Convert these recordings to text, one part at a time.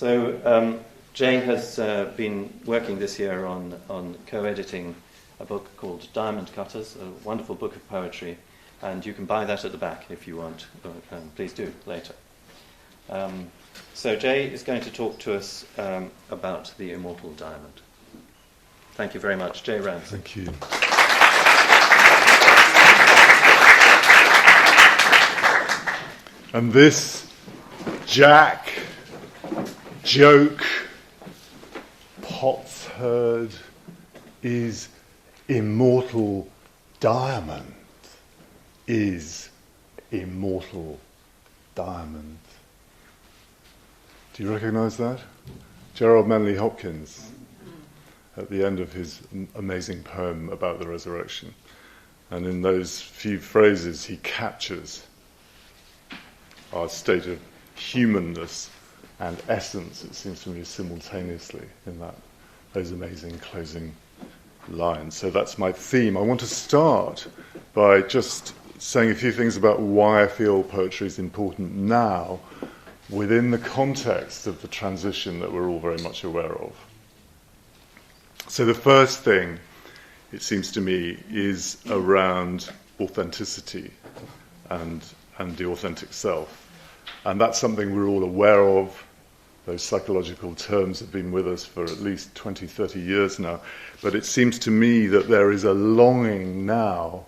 Jane has been working this year on co-editing a book called Diamond Cutters, a wonderful book of poetry, and you can buy that at the back if you want. Please do later. So Jay is going to talk to us about the Immortal Diamond. Thank you very much, Jay Ramsay. Thank you. And this Jack, joke, potsherd is immortal diamond, is immortal diamond. Do you recognise that? Gerald Manley Hopkins, at the end of his amazing poem about the resurrection. And in those few phrases he captures our state of humanness and essence, it seems to me, simultaneously in those amazing closing lines. So that's my theme. I want to start by just saying a few things about why I feel poetry is important now within the context of the transition that we're all very much aware of. So the first thing, it seems to me, is around authenticity and the authentic self. And that's something we're all aware of. Those psychological terms have been with us for at least 20, 30 years now. But it seems to me that there is a longing now,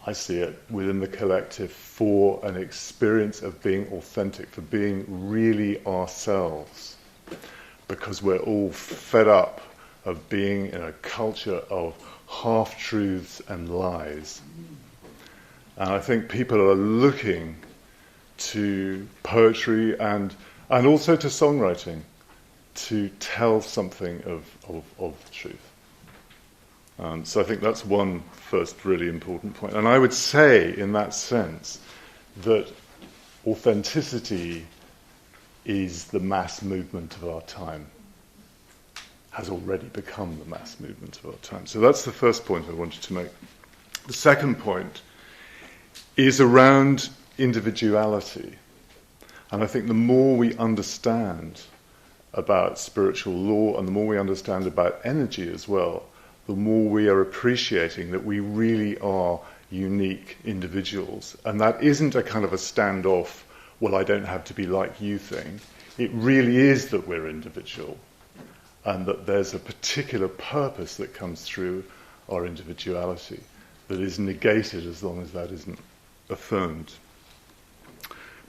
I see it, within the collective for an experience of being authentic, for being really ourselves. Because we're all fed up of being in a culture of half-truths and lies. And I think people are looking to poetry and also to songwriting to tell something of truth. So I think that's one first really important point. And I would say, in that sense, that authenticity is the mass movement of our time, has already become the mass movement of our time. So that's the first point I wanted to make. The second point is around individuality. And I think the more we understand about spiritual law and the more we understand about energy as well, the more we are appreciating that we really are unique individuals. And that isn't a kind of a standoff, well, I don't have to be like you thing. It really is that we're individual and that there's a particular purpose that comes through our individuality that is negated as long as that isn't affirmed.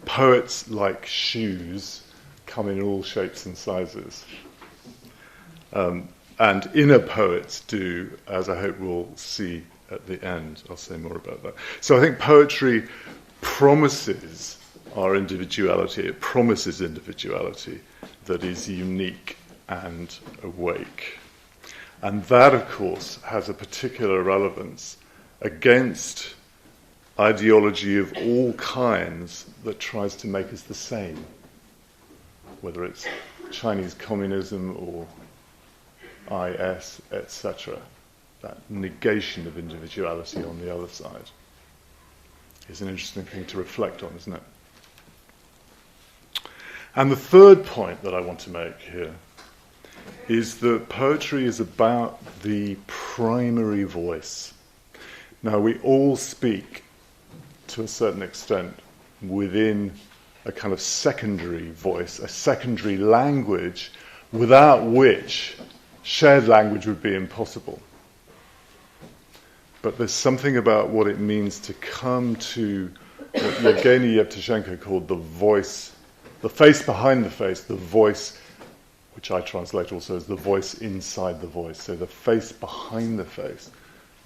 Poets, like shoes, come in all shapes and sizes. And inner poets do, as I hope we'll see at the end. I'll say more about that. So I think poetry promises our individuality. It promises individuality that is unique and awake. And that, of course, has a particular relevance against ideology of all kinds that tries to make us the same, whether it's Chinese communism or IS, etc. That negation of individuality on the other side is an interesting thing to reflect on, isn't it? And the third point that I want to make here is that poetry is about the primary voice. Now, we all speak to a certain extent within a kind of secondary voice, a secondary language, without which shared language would be impossible. But there's something about what it means to come to what Yevgeny Yevtushenko called the voice, the face behind the face, the voice, which I translate also as the voice inside the voice. So the face behind the face,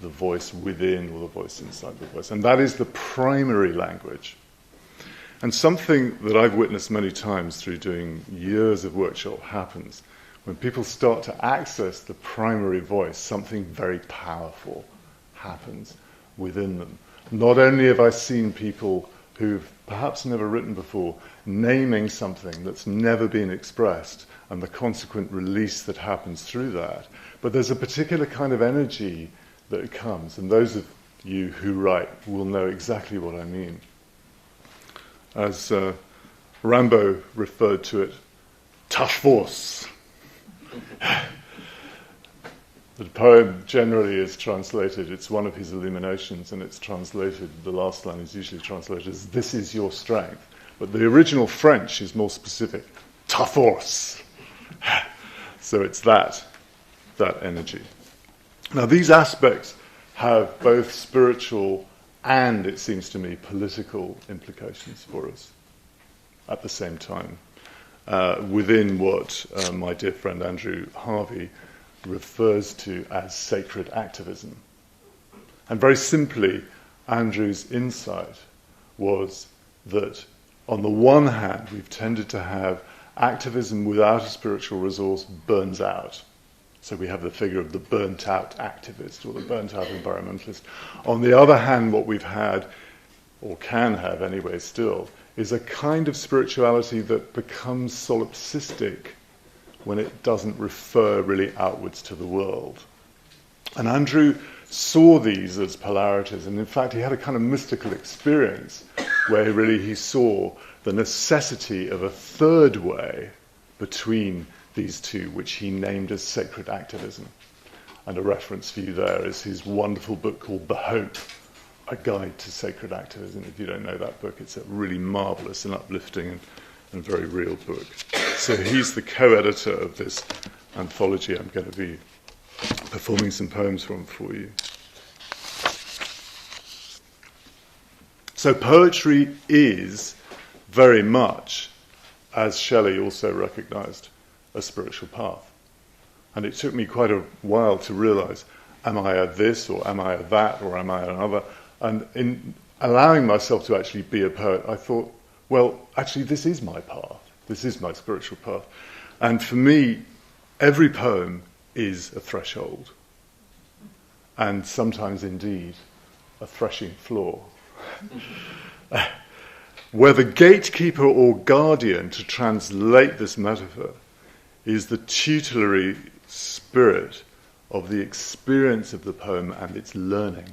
the voice within, or the voice inside the voice. And that is the primary language. And something that I've witnessed many times through doing years of workshop happens. When people start to access the primary voice, something very powerful happens within them. Not only have I seen people who've perhaps never written before naming something that's never been expressed and the consequent release that happens through that, but there's a particular kind of energy that comes, and those of you who write will know exactly what I mean. As Rambo referred to it tough force. The poem generally is translated, it's one of his illuminations, and it's translated, the last line is usually translated as, this is your strength. But the original French is more specific, tough force. So it's that energy. Now these aspects have both spiritual and, it seems to me, political implications for us at the same time, within what my dear friend Andrew Harvey refers to as sacred activism. And very simply, Andrew's insight was that on the one hand, we've tended to have activism without a spiritual resource burns out. So we have the figure of the burnt-out activist or the burnt-out environmentalist. On the other hand, what we've had, or can have anyway still, is a kind of spirituality that becomes solipsistic when it doesn't refer really outwards to the world. And Andrew saw these as polarities, and in fact he had a kind of mystical experience where he saw the necessity of a third way between these two, which he named as sacred activism. And a reference for you there is his wonderful book called The Hope, A Guide to Sacred Activism. If you don't know that book, it's a really marvellous and uplifting and very real book. So he's the co-editor of this anthology I'm going to be performing some poems from for you. So poetry is very much, as Shelley also recognised, a spiritual path. And it took me quite a while to realise, am I a this, or am I a that, or am I another? And in allowing myself to actually be a poet, I thought, well, actually this is my path. This is my spiritual path. And for me, every poem is a threshold. And sometimes indeed, a threshing floor. Where the gatekeeper or guardian, to translate this metaphor, is the tutelary spirit of the experience of the poem and its learning.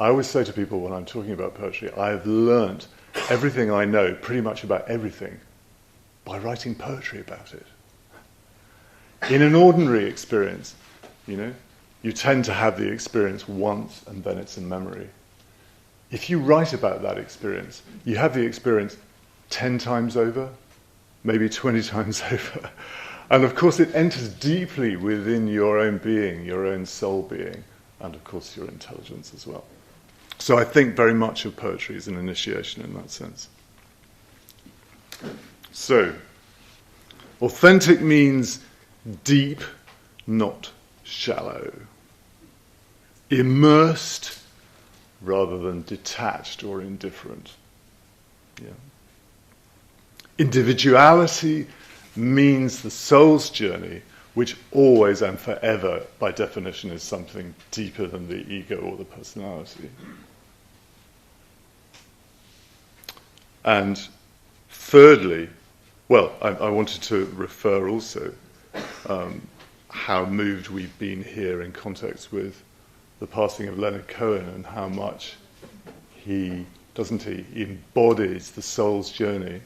I always say to people when I'm talking about poetry, I have learnt everything I know, pretty much about everything, by writing poetry about it. In an ordinary experience, you tend to have the experience once and then it's in memory. If you write about that experience, you have the experience 10 times over, maybe 20 times over. And of course it enters deeply within your own being, your own soul being, and of course your intelligence as well. So I think very much of poetry as an initiation in that sense. So, authentic means deep, not shallow. Immersed rather than detached or indifferent. Yeah. Individuality means the soul's journey, which always and forever, by definition, is something deeper than the ego or the personality. And thirdly, well, I wanted to refer also how moved we've been here in context with the passing of Leonard Cohen and how much he embodies the soul's journey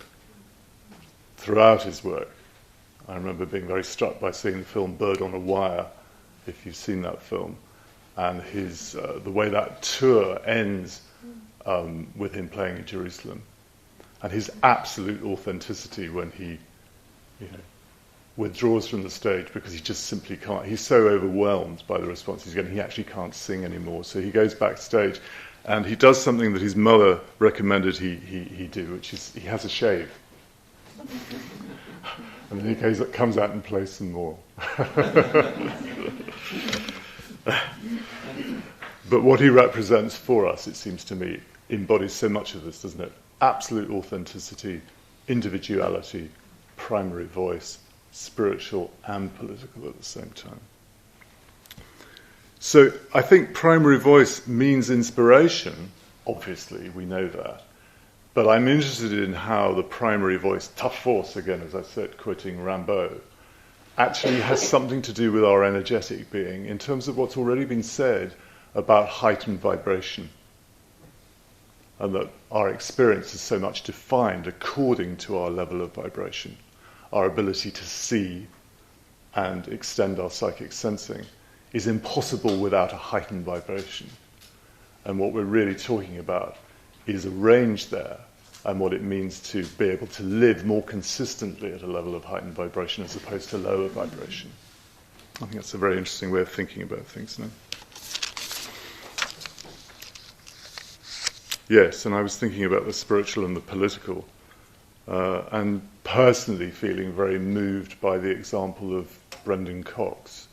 throughout his work. I remember being very struck by seeing the film Bird on a Wire, if you've seen that film, and the way that tour ends with him playing in Jerusalem, and his absolute authenticity when he, withdraws from the stage because he just simply can't. He's so overwhelmed by the response he's getting, he actually can't sing anymore. So he goes backstage and he does something that his mother recommended he do, which is he has a shave. And then he comes out and plays some more. But what he represents for us, it seems to me, embodies so much of this, doesn't it? Absolute authenticity, individuality, primary voice, spiritual and political at the same time. So I think primary voice means inspiration, obviously, we know that. But I'm interested in how the primary voice, tough force again, as I said, quoting Rambo, actually has something to do with our energetic being in terms of what's already been said about heightened vibration. And that our experience is so much defined according to our level of vibration. our ability to see and extend our psychic sensing, is impossible without a heightened vibration. And what we're really talking about is a range there, and what it means to be able to live more consistently at a level of heightened vibration as opposed to lower vibration. I think that's a very interesting way of thinking about things now. Yes, and I was thinking about the spiritual and the political, and personally feeling very moved by the example of Brendan Cox,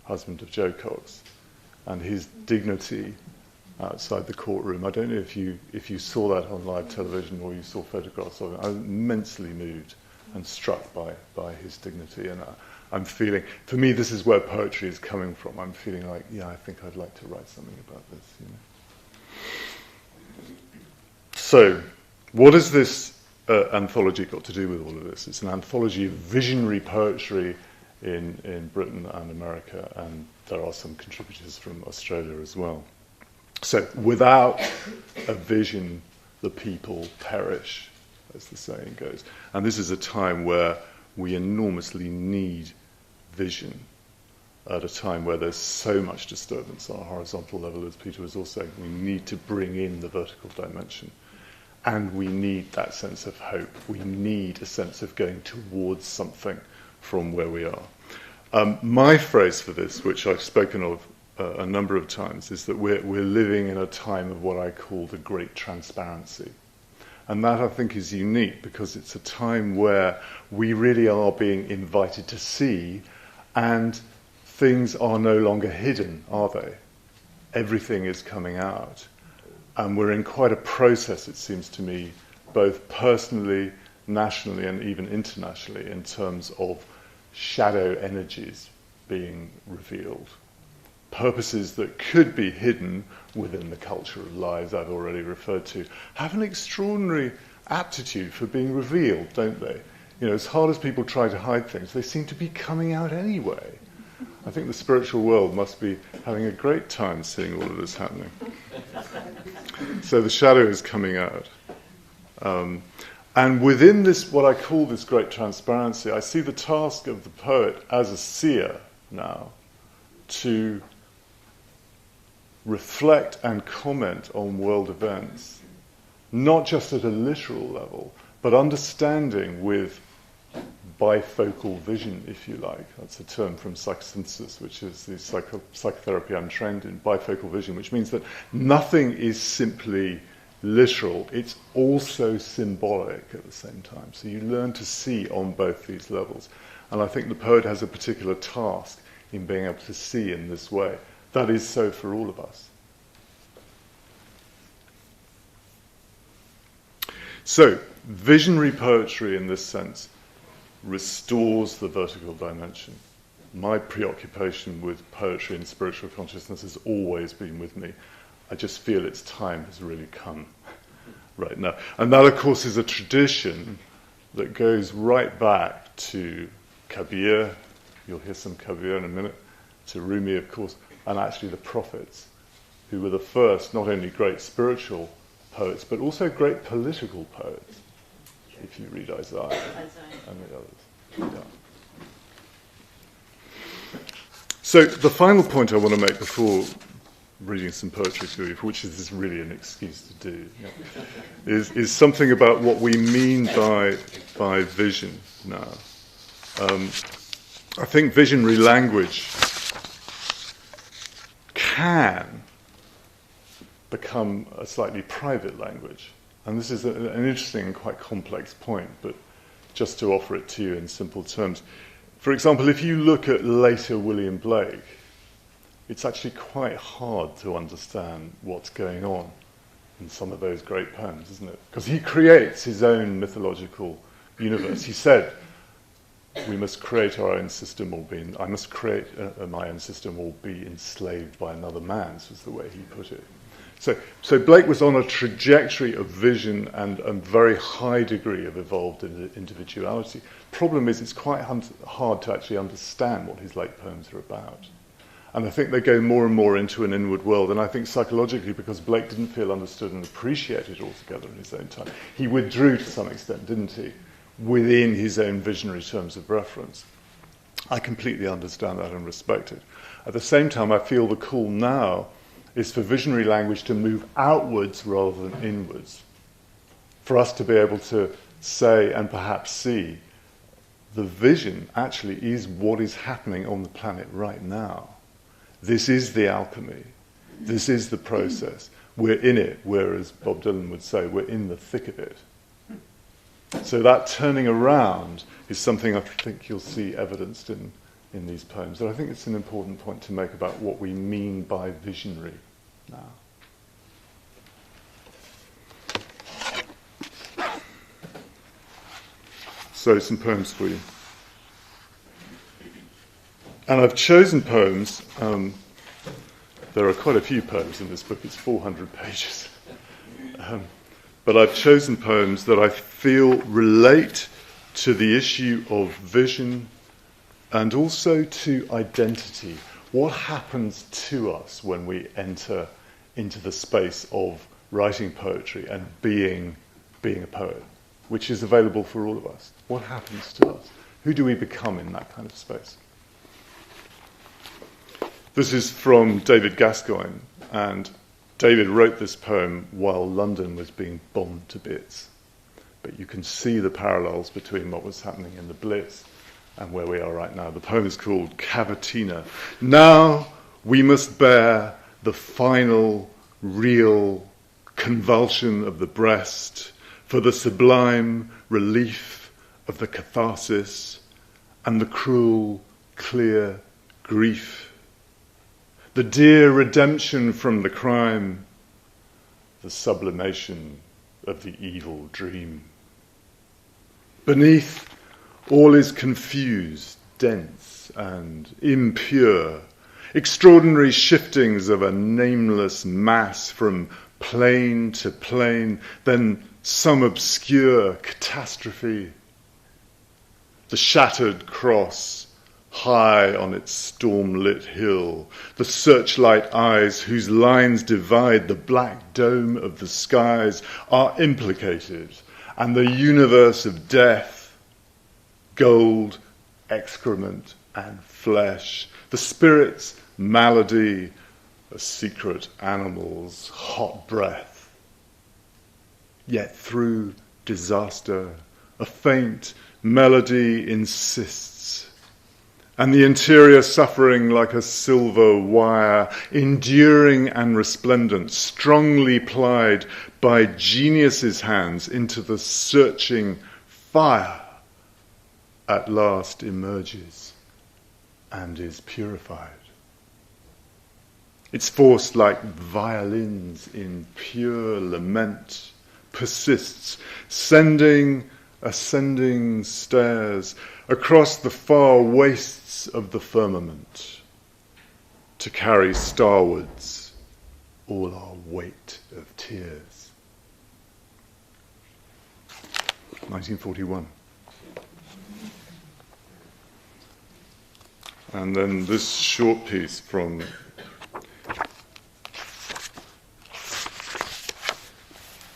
husband of Jo Cox, and his dignity outside the courtroom. I don't know if you saw that on live television or you saw photographs of it. I was immensely moved and struck by his dignity, and I'm feeling, for me, this is where poetry is coming from. I'm feeling like, yeah, I think I'd like to write something about this, you know. So, what has this anthology got to do with all of this? It's an anthology of visionary poetry in Britain and America, and there are some contributors from Australia as well. So, without a vision, the people perish, as the saying goes. And this is a time where we enormously need vision, at a time where there's so much disturbance on a horizontal level, as Peter was also saying. We need to bring in the vertical dimension. And we need that sense of hope. We need a sense of going towards something from where we are. My phrase for this, which I've spoken of a number of times, is that we're living in a time of what I call the great transparency. And that, I think, is unique because it's a time where we really are being invited to see, and things are no longer hidden, are they? Everything is coming out. And we're in quite a process, it seems to me, both personally, nationally, and even internationally, in terms of shadow energies being revealed. Purposes that could be hidden within the culture of lies I've already referred to have an extraordinary aptitude for being revealed, don't they? You know, as hard as people try to hide things, they seem to be coming out anyway. I think the spiritual world must be having a great time seeing all of this happening. So the shadow is coming out. And within this, what I call this great transparency, I see the task of the poet as a seer now to reflect and comment on world events, not just at a literal level, but understanding with bifocal vision, if you like. That's a term from psychosynthesis, which is the psychotherapy I'm trained in, bifocal vision, which means that nothing is simply literal, it's also symbolic at the same time. So you learn to see on both these levels. And I think the poet has a particular task in being able to see in this way. That is so for all of us. So, visionary poetry in this sense restores the vertical dimension. My preoccupation with poetry and spiritual consciousness has always been with me. I just feel its time has really come right now. And that, of course, is a tradition that goes right back to Kabir. You'll hear some Kabir in a minute. To Rumi, of course, and actually the prophets, who were the first, not only great spiritual poets, but also great political poets, if you read Isaiah and the others. Yeah. So the final point I want to make before reading some poetry to you, which is really an excuse to do, is something about what we mean by vision now. I think visionary language can become a slightly private language. And this is an interesting and quite complex point, but just to offer it to you in simple terms. For example, if you look at later William Blake, it's actually quite hard to understand what's going on in some of those great poems, isn't it? Because he creates his own mythological universe. He said, we must create our own system, I must create my own system or be enslaved by another man's, was the way he put it. So Blake was on a trajectory of vision and a very high degree of evolved individuality. Problem is, it's quite hard to actually understand what his late poems are about. And I think they go more and more into an inward world. And I think psychologically, because Blake didn't feel understood and appreciated altogether in his own time, he withdrew to some extent, didn't he, within his own visionary terms of reference. I completely understand that and respect it. At the same time, I feel the call now is for visionary language to move outwards rather than inwards. For us to be able to say and perhaps see the vision actually is what is happening on the planet right now. This is the alchemy. This is the process. We're in it, whereas Bob Dylan would say, we're in the thick of it. So that turning around is something I think you'll see evidenced in these poems. And I think it's an important point to make about what we mean by visionary now. So some poems for you. And I've chosen poems, there are quite a few poems in this book, it's 400 pages. But I've chosen poems that I feel relate to the issue of vision and also to identity. What happens to us when we enter into the space of writing poetry and being a poet, which is available for all of us? What happens to us? Who do we become in that kind of space? This is from David Gascoigne, and David wrote this poem while London was being bombed to bits. But you can see the parallels between what was happening in the Blitz and where we are right now. The poem is called Cavatina. Now we must bear the final, real convulsion of the breast for the sublime relief of the catharsis and the cruel, clear grief. The dear redemption from the crime, the sublimation of the evil dream. Beneath, all is confused, dense, and impure. Extraordinary shiftings of a nameless mass from plane to plane, then some obscure catastrophe. The shattered cross, high on its storm-lit hill, the searchlight eyes whose lines divide the black dome of the skies are implicated, and the universe of death, gold, excrement, and flesh, the spirit's malady, a secret animal's hot breath. Yet through disaster, a faint melody insists, and the interior suffering like a silver wire, enduring and resplendent, strongly plied by genius's hands into the searching fire, at last emerges and is purified. Its force, like violins in pure lament, persists, sending ascending stairs across the far wastes of the firmament to carry starwards all our weight of tears. 1941. And then this short piece from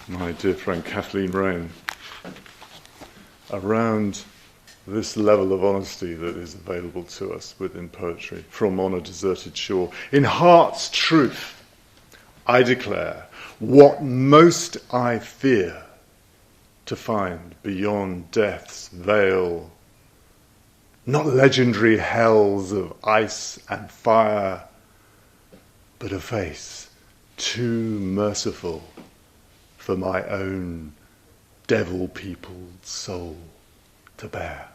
my dear friend Kathleen Rain, around this level of honesty that is available to us within poetry, from On a Deserted Shore. In heart's truth, I declare, what most I fear to find beyond death's veil, not legendary hells of ice and fire, but a face too merciful for my own devil-peopled soul to bear.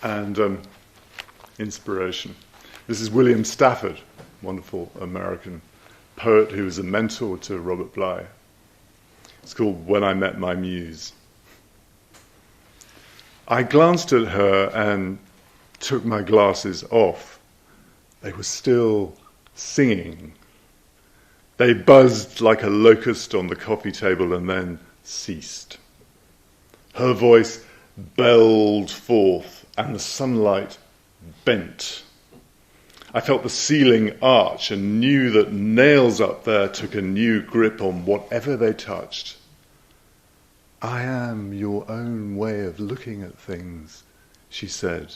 And inspiration. This is William Stafford, wonderful American poet who was a mentor to Robert Bly. It's called When I Met My Muse. I glanced at her and took my glasses off. They were still singing. They buzzed like a locust on the coffee table and then ceased. Her voice belled forth and the sunlight bent. I felt the ceiling arch and knew that nails up there took a new grip on whatever they touched. I am your own way of looking at things, she said.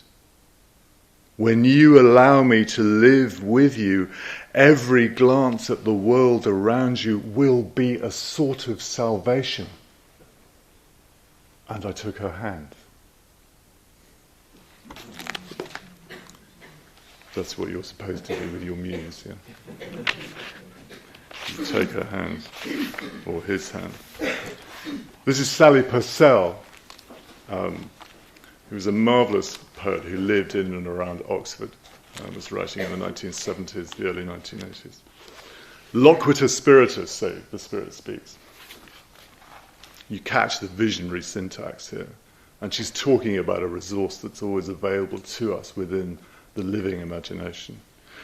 When you allow me to live with you, every glance at the world around you will be a sort of salvation. And I took her hand. That's what you're supposed to do with your muse, yeah? You take her hand, or his hand. This is Sally Purcell, who was a marvellous poet who lived in and around Oxford, was writing in the 1970s, the early 1980s. Loquitur spiritus, so the spirit speaks. You catch the visionary syntax here. And she's talking about a resource that's always available to us within the living imagination.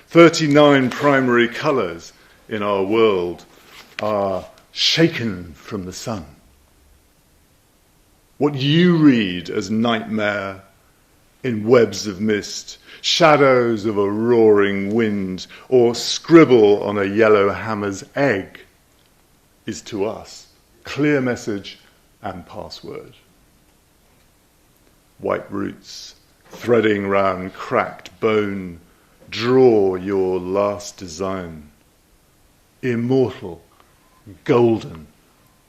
39 primary colours in our world are shaken from the sun. What you read as nightmare in webs of mist, shadows of a roaring wind, or scribble on a yellow hammer's egg, is to us clear message and password. White roots threading round cracked bone, draw your last design. Immortal, golden,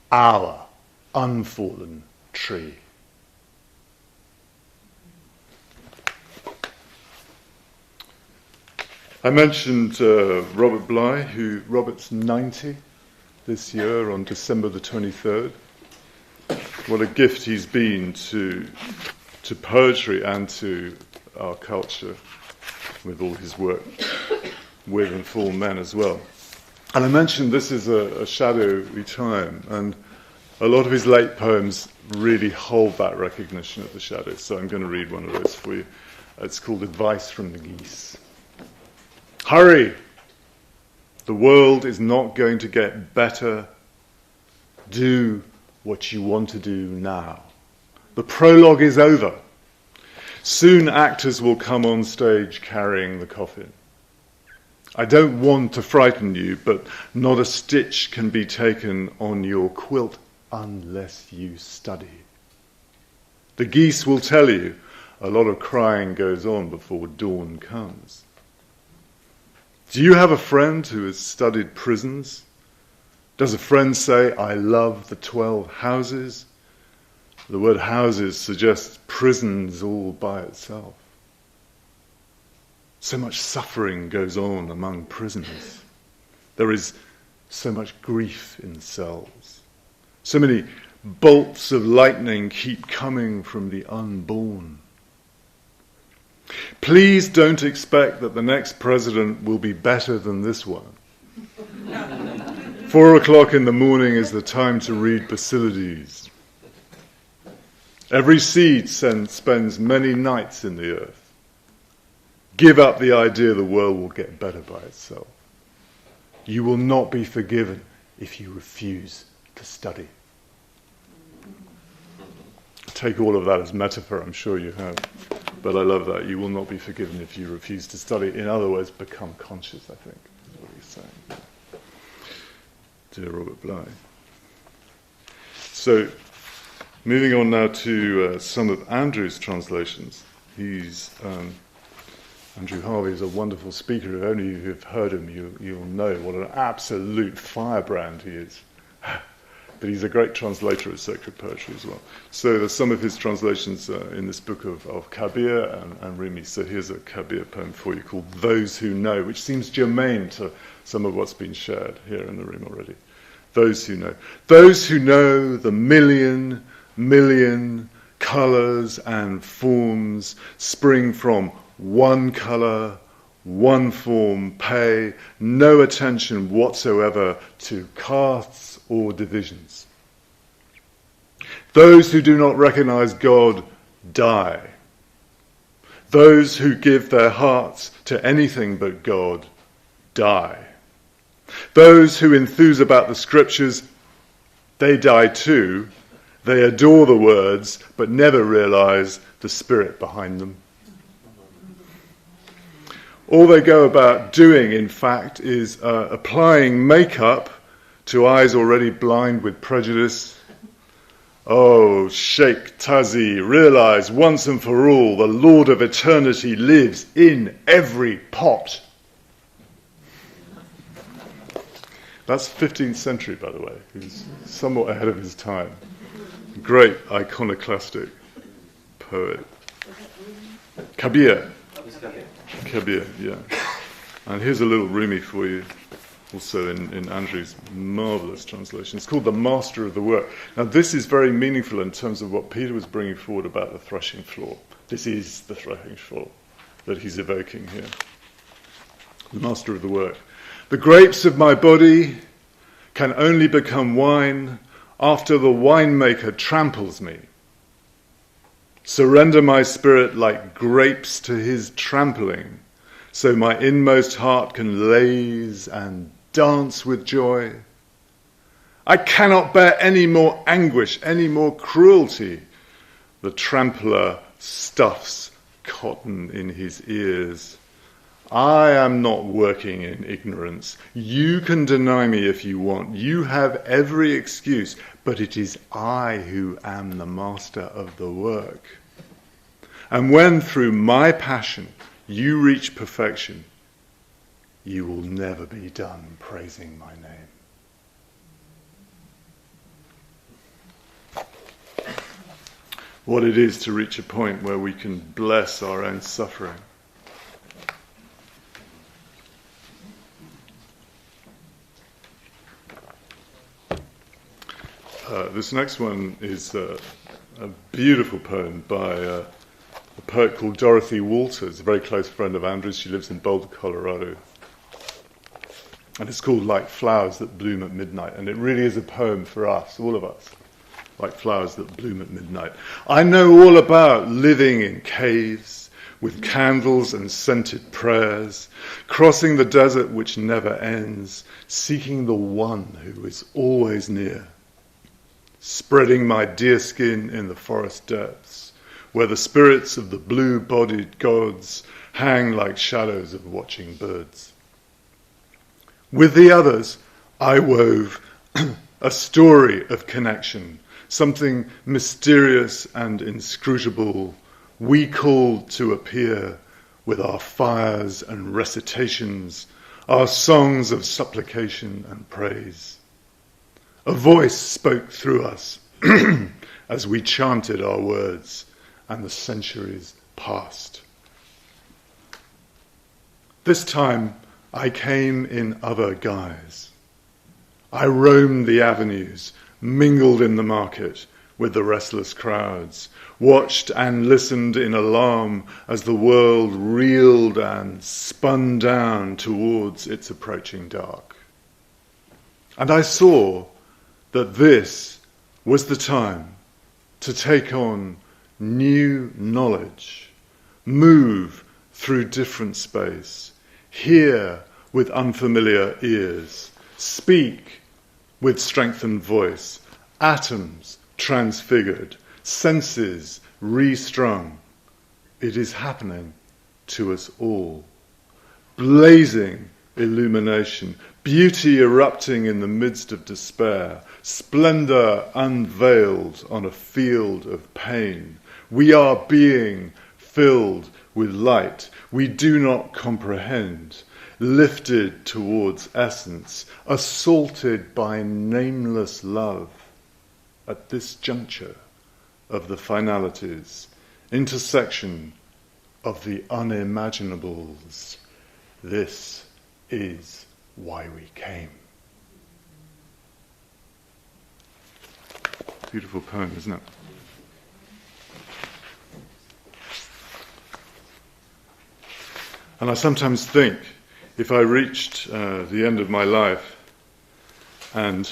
our unfallen tree. I mentioned Robert Bly, Robert's 90 this year on December the 23rd. What a gift he's been to poetry and to our culture with all his work with and for men as well. And I mentioned this is a shadowy time, and a lot of his late poems really hold that recognition of the shadow. So I'm going to read one of those for you. It's called Advice from the Geese. Hurry! The world is not going to get better. Do what you want to do now. The prologue is over. Soon actors will come on stage carrying the coffin. I don't want to frighten you, but not a stitch can be taken on your quilt unless you study. The geese will tell you a lot of crying goes on before dawn comes. Do you have a friend who has studied prisons? Does a friend say, I love the 12 houses? The word houses suggests prisons all by itself. So much suffering goes on among prisoners. There is so much grief in cells. So many bolts of lightning keep coming from the unborn. Please don't expect that the next president will be better than this one. 4 o'clock in the morning is the time to read Basilides. Every seed spends many nights in the earth. Give up the idea the world will get better by itself. You will not be forgiven if you refuse to study. Take all of that as metaphor, I'm sure you have. But I love that. You will not be forgiven if you refuse to study. In other words, become conscious, I think, is what he's saying. Dear Robert Bly. So, moving on now to some of Andrew's translations. Andrew Harvey is a wonderful speaker. If only you have heard him, you'll know what an absolute firebrand he is. But he's a great translator of sacred poetry as well. So there's some of his translations in this book of Kabir and Rumi. So here's a Kabir poem for you called Those Who Know, which seems germane to some of what's been shared here in the room already. Those who know. Those who know the million colours and forms spring from one colour, one form, pay no attention whatsoever to castes or divisions. Those who do not recognize God die. Those who give their hearts to anything but God die. Those who enthuse about the scriptures, they die too. They adore the words, but never realize the spirit behind them. All they go about doing, in fact, is applying makeup to eyes already blind with prejudice. Oh, Sheikh Tazi, realize once and for all the Lord of Eternity lives in every pot. That's 15th century, by the way. He was somewhat ahead of his time. Great iconoclastic poet. Kabir. Kabir, yeah. And here's a little Rumi for you, also in Andrew's marvellous translation. It's called The Master of the Work. Now, this is very meaningful in terms of what Peter was bringing forward about the threshing floor. This is the threshing floor that he's evoking here. The Master of the Work. The grapes of my body can only become wine after the winemaker tramples me. Surrender my spirit like grapes to his trampling, so my inmost heart can laze and dance with joy. I cannot bear any more anguish, any more cruelty. The trampler stuffs cotton in his ears. I am not working in ignorance. You can deny me if you want. You have every excuse, but it is I who am the master of the work. And when through my passion you reach perfection, you will never be done praising my name. What it is to reach a point where we can bless our own suffering. This next one is a beautiful poem by a poet called Dorothy Walters, a very close friend of Andrew's. She lives in Boulder, Colorado. And it's called Like Flowers That Bloom at Midnight. And it really is a poem for us, all of us. Like flowers that bloom at midnight. I know all about living in caves with candles and scented prayers, crossing the desert which never ends, seeking the one who is always near. Spreading my deerskin in the forest depths, where the spirits of the blue-bodied gods hang like shadows of watching birds. With the others, I wove a story of connection, something mysterious and inscrutable, we called to appear with our fires and recitations, our songs of supplication and praise. A voice spoke through us as we chanted our words, and the centuries passed. This time I came in other guise. I roamed the avenues, mingled in the market with the restless crowds, watched and listened in alarm as the world reeled and spun down towards its approaching dark. And I saw that this was the time to take on new knowledge, move through different space, hear with unfamiliar ears, speak with strengthened voice, atoms transfigured, senses restrung. It is happening to us all. Blazing illumination, beauty erupting in the midst of despair, splendor unveiled on a field of pain. We are being filled with light we do not comprehend, lifted towards essence, assaulted by nameless love. At this juncture of the finalities, intersection of the unimaginables, this is why we came. Beautiful poem, isn't it? And I sometimes think, if I reached the end of my life and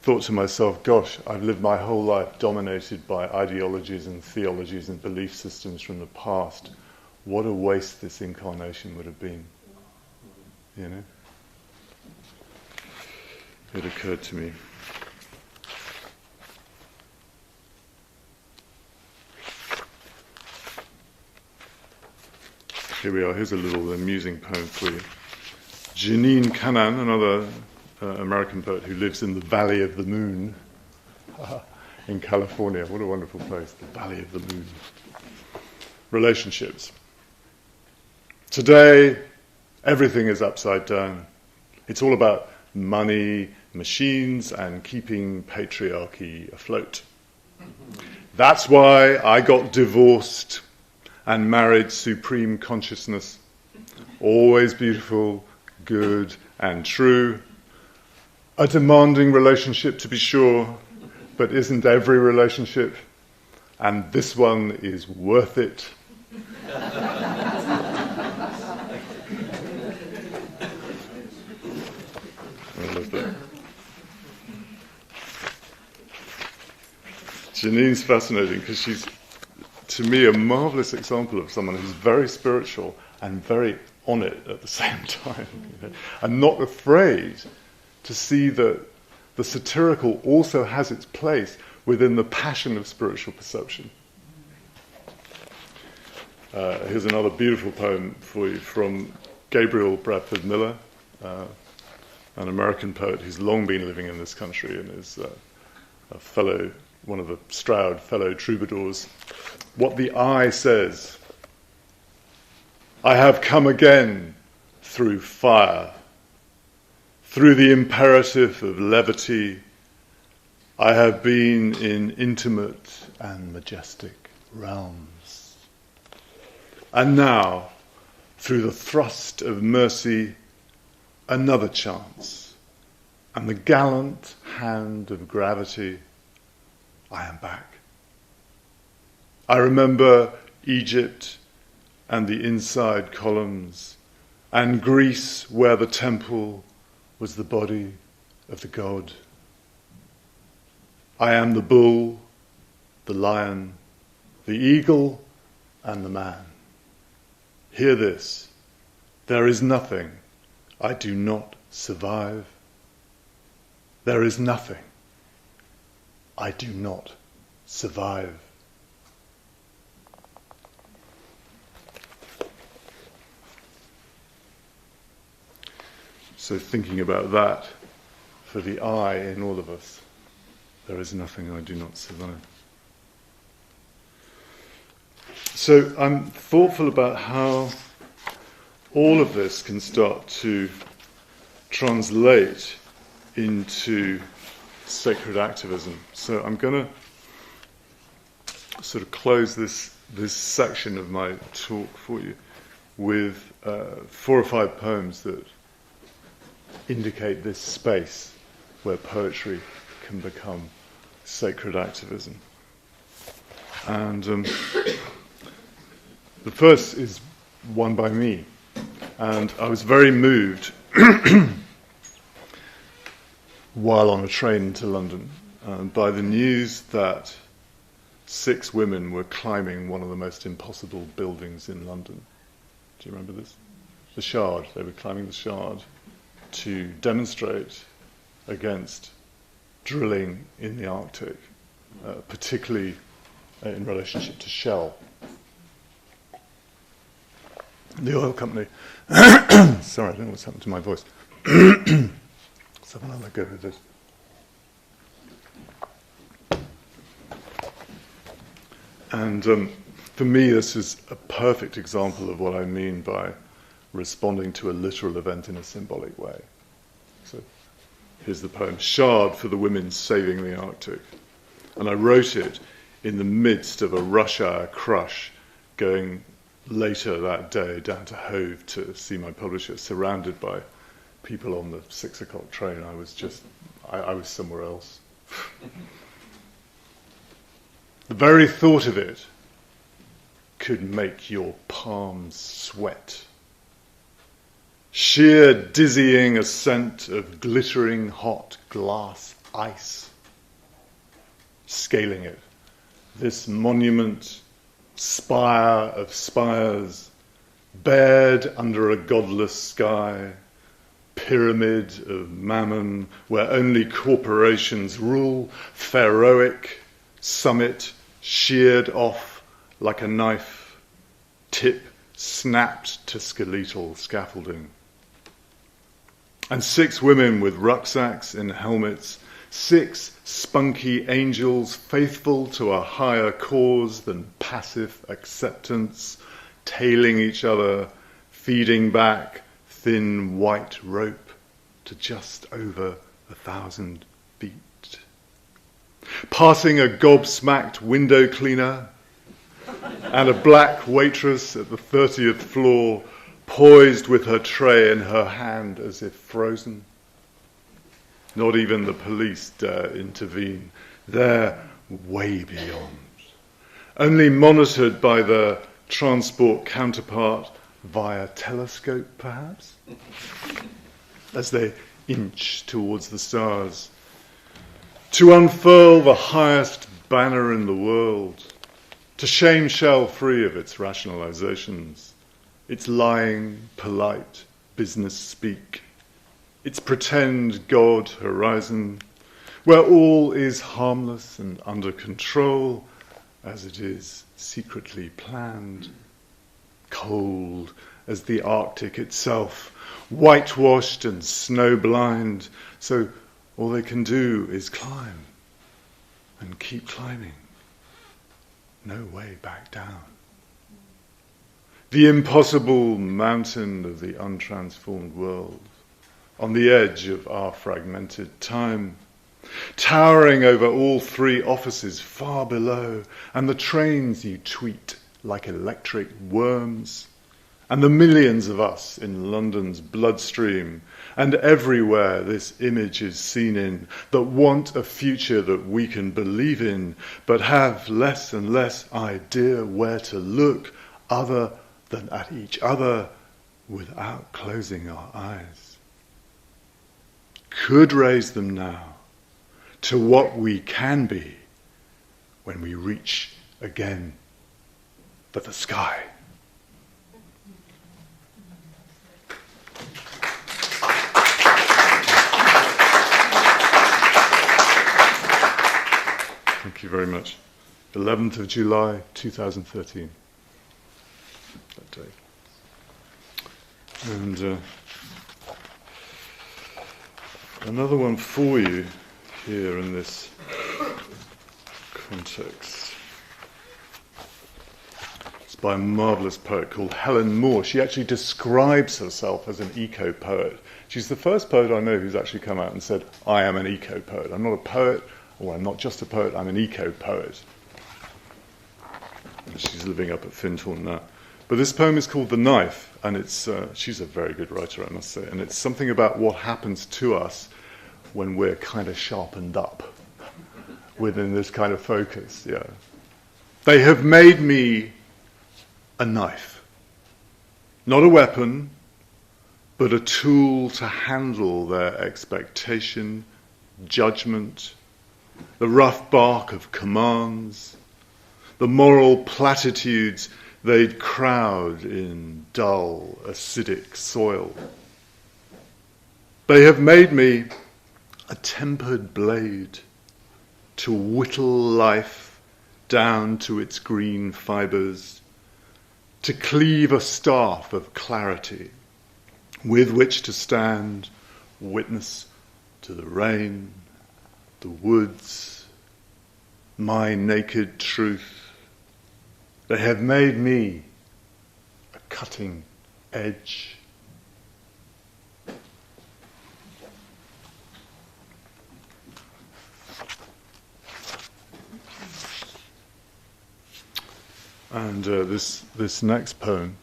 thought to myself, gosh, I've lived my whole life dominated by ideologies and theologies and belief systems from the past, what a waste this incarnation would have been. You know? It occurred to me. here we are. Here's a little amusing poem for you. Janine Cannan, another American poet who lives in the Valley of the Moon in California. What a wonderful place, the Valley of the Moon. Relationships. Today, everything is upside down. It's all about money, machines, and keeping patriarchy afloat. That's why I got divorced and married supreme consciousness. Always beautiful, good, and true. A demanding relationship, to be sure, but isn't every relationship? And this one is worth it. I love that. Janine's fascinating because she's, to me, a marvellous example of someone who's very spiritual and very on it at the same time, and not afraid to see that the satirical also has its place within the passion of spiritual perception. Here's another beautiful poem for you from Gabriel Bradford Miller, an American poet who's long been living in this country and is a fellow, one of the Stroud fellow troubadours. What the Eye Says. I have come again through fire, through the imperative of levity. I have been in intimate and majestic realms. And now, through the thrust of mercy, another chance, and the gallant hand of gravity, I am back. I remember Egypt and the inside columns, and Greece where the temple was the body of the god. I am the bull, the lion, the eagle, and the man. Hear this, there is nothing I do not survive. There is nothing I do not survive. So thinking about that for the I in all of us, there is nothing I do not survive. So I'm thoughtful about how all of this can start to translate into sacred activism. So I'm going to sort of close this section of my talk for you with 4 or 5 poems that indicate this space where poetry can become sacred activism. And the first is one by me. And I was very moved while on a train to London by the news that 6 women were climbing one of the most impossible buildings in London. Do you remember this? The Shard. They were climbing the Shard to demonstrate against drilling in the Arctic, particularly in relationship to Shell, the oil company. Sorry, I don't know what's happened to my voice. Let's have another go with this. And for me, this is a perfect example of what I mean by responding to a literal event in a symbolic way. So here's the poem, Shard for the Women Saving the Arctic. And I wrote it in the midst of a rush hour crush going later that day down to Hove to see my publisher, surrounded by people on the 6 o'clock train. I was somewhere else. The very thought of it could make your palms sweat. Sheer dizzying ascent of glittering hot glass ice. Scaling it, this monument, spire of spires, bared under a godless sky, pyramid of mammon where only corporations rule, pharaohic, summit sheared off like a knife, tip snapped to skeletal scaffolding. And 6 women with rucksacks in helmets, 6 spunky angels faithful to a higher cause than passive acceptance, tailing each other, feeding back thin white rope to just over 1,000 feet. Passing a gobsmacked window cleaner and a black waitress at the 30th floor, poised with her tray in her hand as if frozen. Not even the police dare intervene. They're way beyond. Only monitored by their transport counterpart via telescope, perhaps, as they inch towards the stars, to unfurl the highest banner in the world, to shame shell free of its rationalizations, its lying, polite business speak, its pretend God horizon, where all is harmless and under control, as it is secretly planned, cold as the Arctic itself, whitewashed and snow-blind, so all they can do is climb and keep climbing. No way back down. The impossible mountain of the untransformed world, on the edge of our fragmented time, towering over all 3 offices far below, and the trains you tweet like electric worms, and the millions of us in London's bloodstream, and everywhere this image is seen in, that want a future that we can believe in, but have less and less idea where to look other than at each other without closing our eyes. Could raise them now to what we can be when we reach again for the sky. Thank you very much. 11th of July, 2013. That day. And another one for you here in this context. It's by a marvellous poet called Helen Moore. She actually describes herself as an eco-poet. She's the first poet I know who's actually come out and said, I am an eco-poet. I'm not a poet, or I'm not just a poet, I'm an eco-poet. She's living up at Findhorn now. But this poem is called The Knife, and it's she's a very good writer, I must say, and it's something about what happens to us when we're kind of sharpened up within this kind of focus. Yeah, they have made me a knife, not a weapon, but a tool to handle their expectation, judgment, the rough bark of commands, the moral platitudes they'd crowd in dull, acidic soil. They have made me a tempered blade to whittle life down to its green fibres, to cleave a staff of clarity with which to stand witness to the rain, the woods, my naked truth. They have made me a cutting edge. And this next poem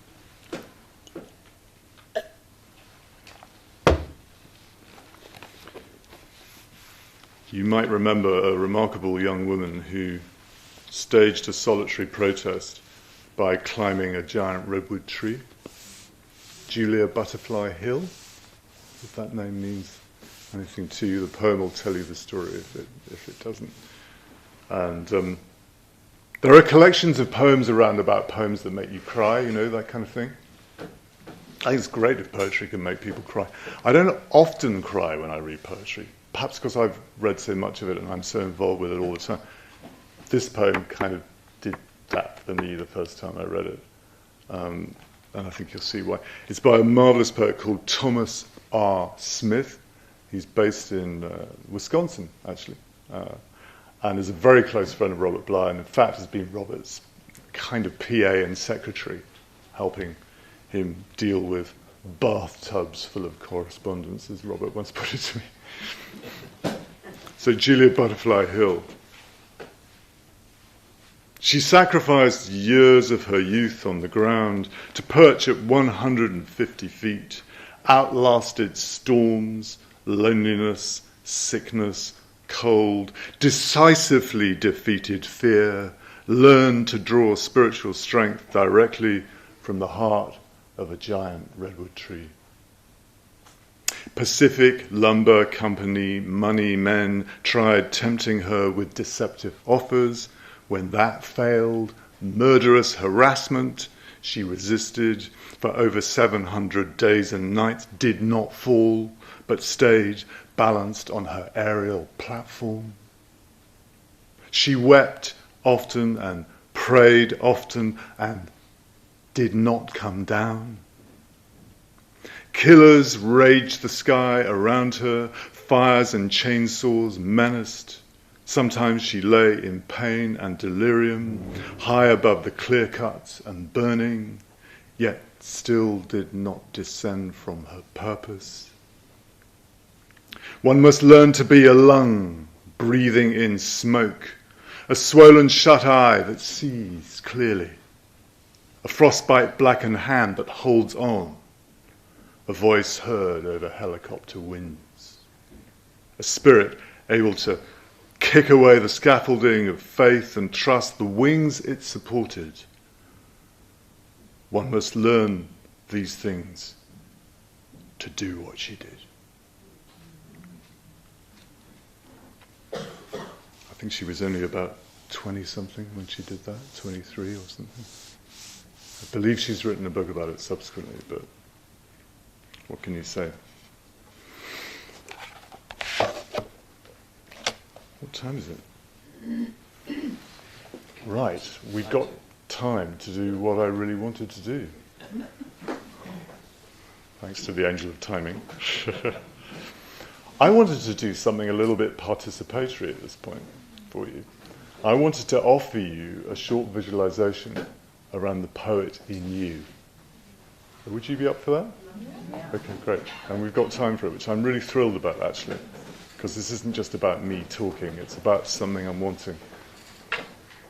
you might remember a remarkable young woman who staged a solitary protest by climbing a giant redwood tree, Julia Butterfly Hill. If that name means anything to you, the poem will tell you the story if it doesn't. And there are collections of poems around about poems that make you cry, you know, that kind of thing. I think it's great if poetry can make people cry. I don't often cry when I read poetry, perhaps because I've read so much of it and I'm so involved with it all the time. This poem kind of did that for me the first time I read it. and I think you'll see why. It's by a marvelous poet called Thomas R. Smith. He's based in Wisconsin, actually, and is a very close friend of Robert Bly, and in fact has been Robert's kind of PA and secretary, helping him deal with bathtubs full of correspondence, as Robert once put it to me. So Julia Butterfly Hill. She sacrificed years of her youth on the ground to perch at 150 feet, outlasted storms, loneliness, sickness, cold, decisively defeated fear, learned to draw spiritual strength directly from the heart of a giant redwood tree. Pacific Lumber Company money men tried tempting her with deceptive offers. When that failed, murderous harassment, she resisted for over 700 days and nights, did not fall, but stayed balanced on her aerial platform. She wept often and prayed often and did not come down. Killers raged the sky around her, fires and chainsaws menaced. Sometimes she lay in pain and delirium, high above the clear cuts and burning, yet still did not descend from her purpose. One must learn to be a lung, breathing in smoke, a swollen shut eye that sees clearly, a frostbite blackened hand that holds on, a voice heard over helicopter winds, a spirit able to kick away the scaffolding of faith and trust, the wings it supported. One must learn these things to do what she did. I think she was only about 20-something when she did that, 23 or something. I believe she's written a book about it subsequently, but what can you say? What time is it? Right, we've got time to do what I really wanted to do. Thanks to the angel of timing. I wanted to do something a little bit participatory at this point for you. I wanted to offer you a short visualization around the poet in you. Would you be up for that? Yeah. Okay, great. And we've got time for it, which I'm really thrilled about, actually. Because this isn't just about me talking, it's about something I'm wanting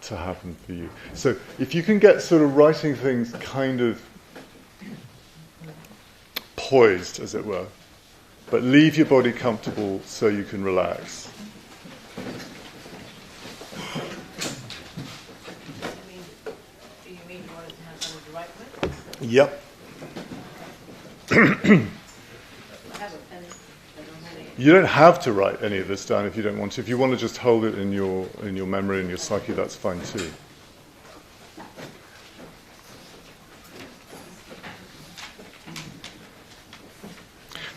to happen for you. So if you can get sort of writing things kind of poised, as it were, but leave your body comfortable so you can relax. Do you mean you want to have someone to write with? Yep. You don't have to write any of this down if you don't want to. If you want to just hold it in your memory and your psyche, that's fine too.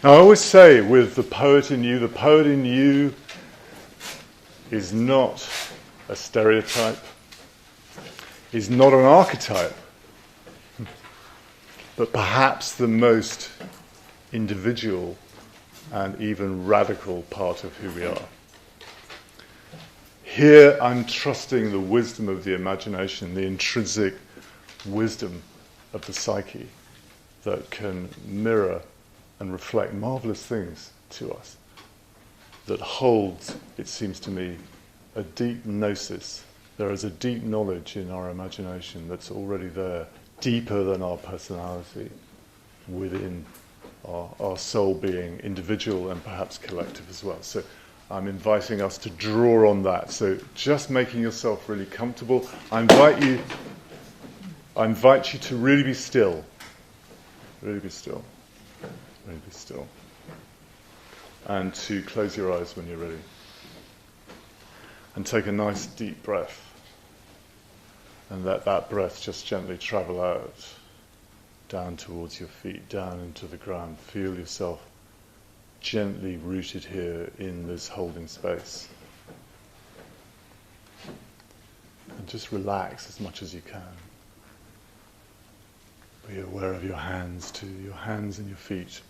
Now, I always say with the poet in you is not a stereotype, is not an archetype, but perhaps the most individual and even radical part of who we are. Here I'm trusting the wisdom of the imagination, the intrinsic wisdom of the psyche that can mirror and reflect marvelous things to us, that holds, it seems to me, a deep gnosis. There is a deep knowledge in our imagination that's already there, deeper than our personality, within our soul being individual and perhaps collective as well. So I'm inviting us to draw on that. So just making yourself really comfortable. I invite you to really be still. Really be still. Really be still. And to close your eyes when you're ready. And take a nice deep breath. And let that breath just gently travel out, down towards your feet, down into the ground. Feel yourself gently rooted here in this holding space. And just relax as much as you can. Be aware of your hands too, your hands and your feet.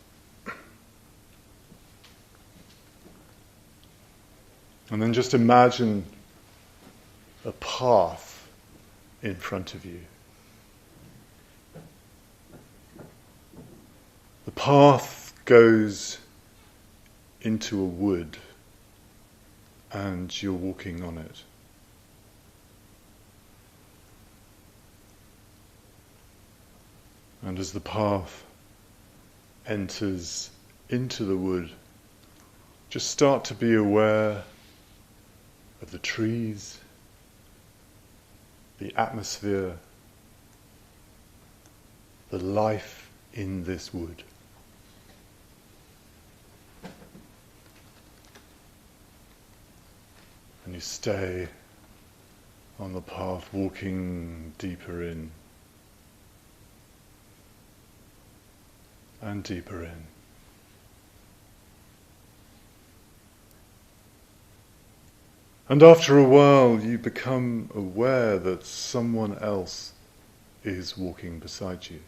And then just imagine a path in front of you. The path goes into a wood and you're walking on it. And as the path enters into the wood, just start to be aware of the trees, the atmosphere, the life in this wood. And you stay on the path, walking deeper in and deeper in. And after a while you become aware that someone else is walking beside you.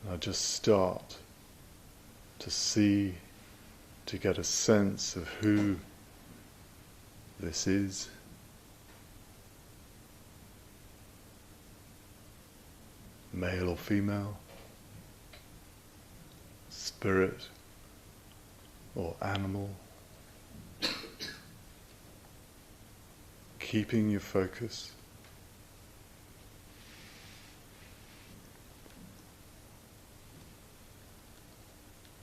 Now just start to see, to get a sense of who this is. Male or female, spirit or animal. Keeping your focus.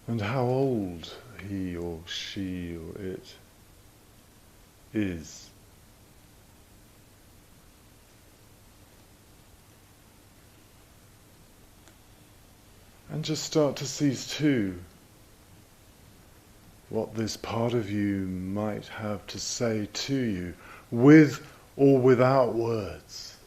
And how old he or she or it is. And just start to seize too what this part of you might have to say to you, with or without words.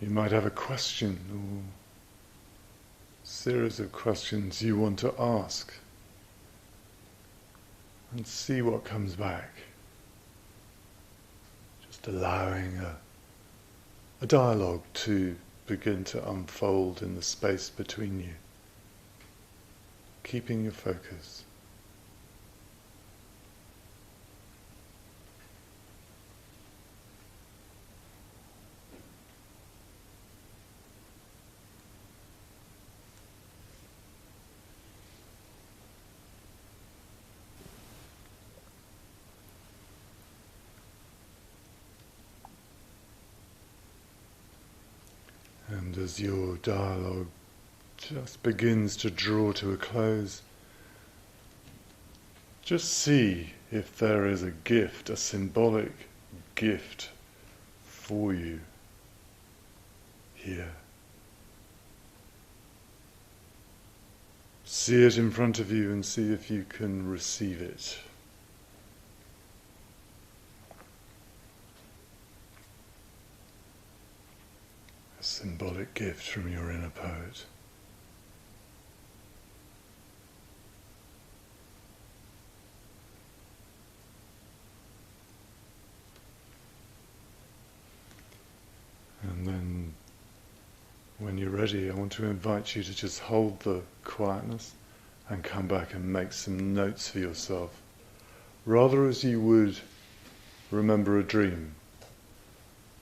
You might have a question or series of questions you want to ask, and see what comes back. Just allowing a dialogue to begin to unfold in the space between you. Keeping your focus. And as your dialogue just begins to draw to a close, just see if there is a gift, a symbolic gift for you here. See it in front of you and see if you can receive it. A symbolic gift from your inner poet. And then, when you're ready, I want to invite you to just hold the quietness and come back and make some notes for yourself, rather as you would remember a dream.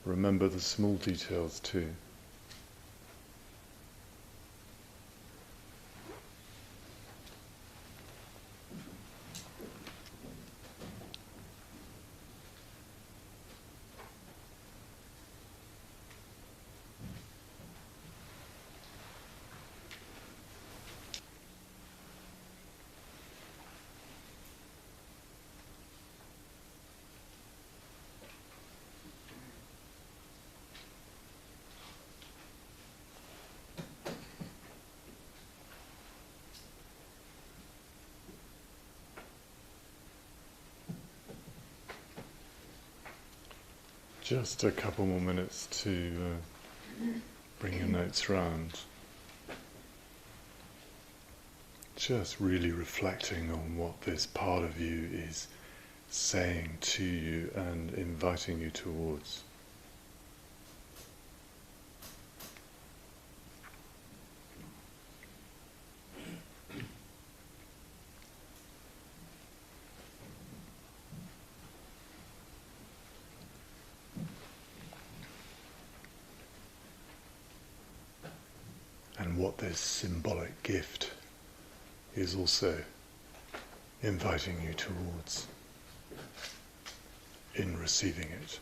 Remember the small details too. Just a couple more minutes to bring your notes round. Just really reflecting on what this part of you is saying to you and inviting you towards. And what this symbolic gift is also inviting you towards in receiving it.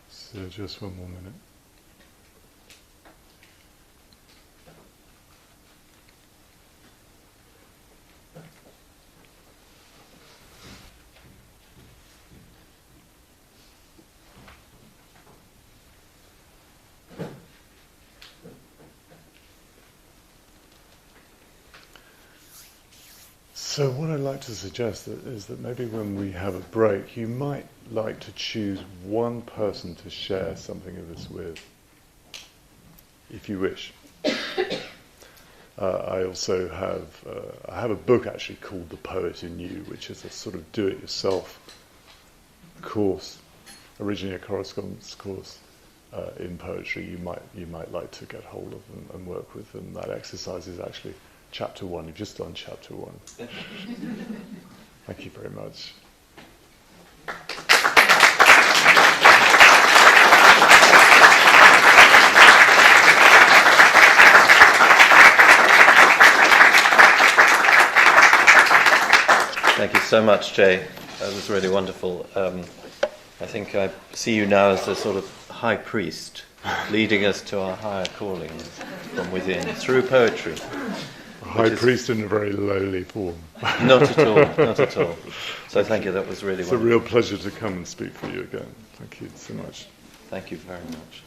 So just one more minute. So what I'd like to suggest is that maybe when we have a break, you might like to choose one person to share something of this with, if you wish. I also have a book actually called The Poet in You, which is a sort of do-it-yourself course, originally a correspondence course in poetry. You might like to get hold of and work with, and that exercise is actually Chapter 1. You've just done Chapter 1. Thank you very much. Thank you so much, Jay. That was really wonderful. I think I see you now as a sort of high priest, leading us to our higher callings from within, through poetry. High priest in a very lowly form. Not at all, not at all. So thank you, that was really wonderful. It's a real pleasure to come and speak for you again. Thank you so much. Thank you very much.